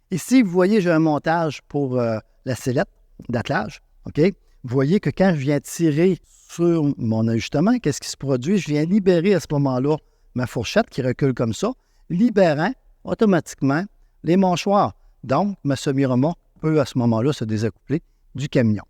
Ici, vous voyez, j'ai un montage pour la sellette d'attelage. OK? Vous voyez que quand je viens tirer sur mon ajustement, qu'est-ce qui se produit? Je viens libérer à ce moment-là ma fourchette qui recule comme ça, libérant automatiquement les mâchoires. Donc, ma semi-remorque peut à ce moment-là se désaccoupler du camion.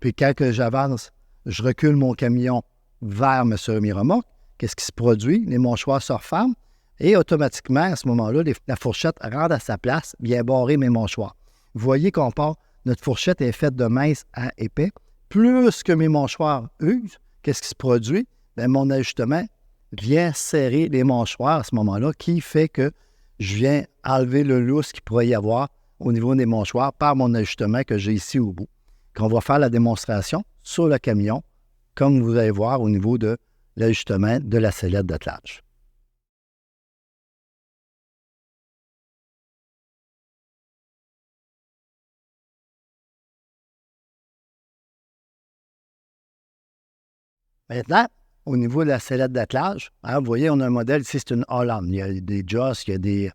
Puis quand j'avance, je recule mon camion vers ma semi-remorque, qu'est-ce qui se produit? Les mâchoires se referment et automatiquement, à ce moment-là, la fourchette rentre à sa place, vient barrer mes mâchoires. Vous voyez qu'on part, notre fourchette est faite de mince à épais. Plus que mes mâchoires usent, qu'est-ce qui se produit? Bien, mon ajustement vient serrer les mâchoires à ce moment-là, qui fait que je viens enlever le lousse qu'il pourrait y avoir au niveau des mâchoires par mon ajustement que j'ai ici au bout. Qu'on va faire la démonstration sur le camion, comme vous allez voir au niveau de l'ajustement de la sellette d'attelage. Maintenant, au niveau de la sellette d'attelage, vous voyez, on a un modèle ici, c'est une Holland. Il y a des Joss, il y a des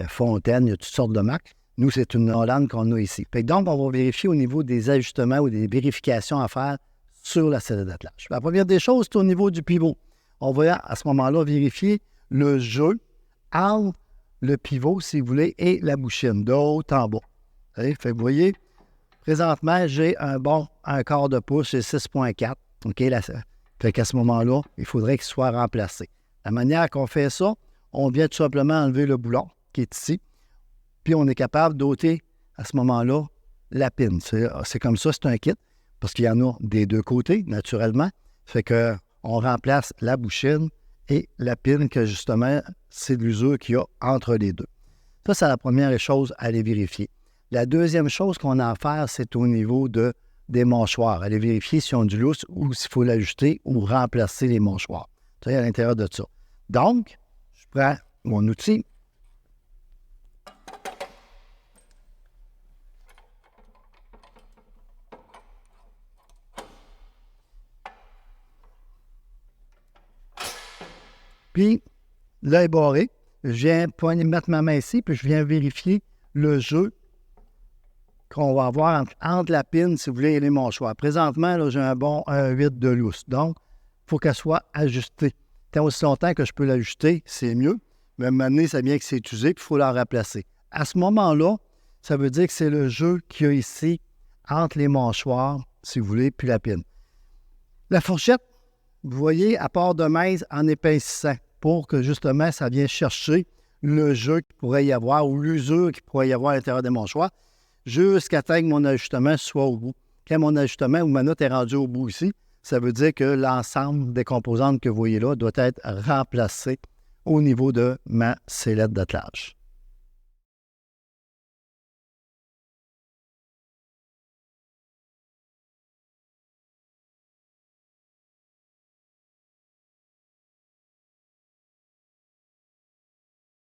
Fontaine, il y a toutes sortes de marques. Nous, c'est une Holland qu'on a ici. Donc, on va vérifier au niveau des ajustements ou des vérifications à faire sur la sellette d'attelage. La première des choses, c'est au niveau du pivot. On va à ce moment-là vérifier le jeu entre le pivot, si vous voulez, et la bouchine, de haut en bas. Vous voyez, présentement, j'ai un quart de pouce, c'est 6,4. OK, fait qu'à ce moment-là, il faudrait qu'il soit remplacé. La manière qu'on fait ça, on vient tout simplement enlever le boulon qui est ici, puis on est capable d'ôter à ce moment-là la pine. C'est comme ça, c'est un kit, parce qu'il y en a des deux côtés, naturellement. Fait qu'on remplace la bouchine et la pine, que justement, c'est de l'usure qu'il y a entre les deux. Ça, c'est la première chose à aller vérifier. La deuxième chose qu'on a à faire, c'est au niveau des mâchoires. Aller vérifier s'ils ont du lousse ou s'il faut l'ajuster ou remplacer les mâchoires. Ça, à l'intérieur de ça. Donc, je prends mon outil. Puis, là est barré. Je viens mettre ma main ici, puis je viens vérifier le jeu qu'on va avoir entre la pine, si vous voulez, et les mâchoires. Présentement, là, j'ai un 8 de lousse. Donc, il faut qu'elle soit ajustée. Tant aussi longtemps que je peux l'ajuster, c'est mieux. Mais maintenant, ça vient que c'est usé, puis il faut la remplacer. À ce moment-là, ça veut dire que c'est le jeu qu'il y a ici entre les mâchoires, si vous voulez, puis la pine. La fourchette, vous voyez, à part de mince en épaississant pour que, justement, ça vienne chercher le jeu qu'il pourrait y avoir ou l'usure qu'il pourrait y avoir à l'intérieur des mâchoires jusqu'à temps que mon ajustement soit au bout. Quand mon ajustement ou ma note est rendue au bout ici, ça veut dire que l'ensemble des composantes que vous voyez là doit être remplacé au niveau de ma sellette d'attelage.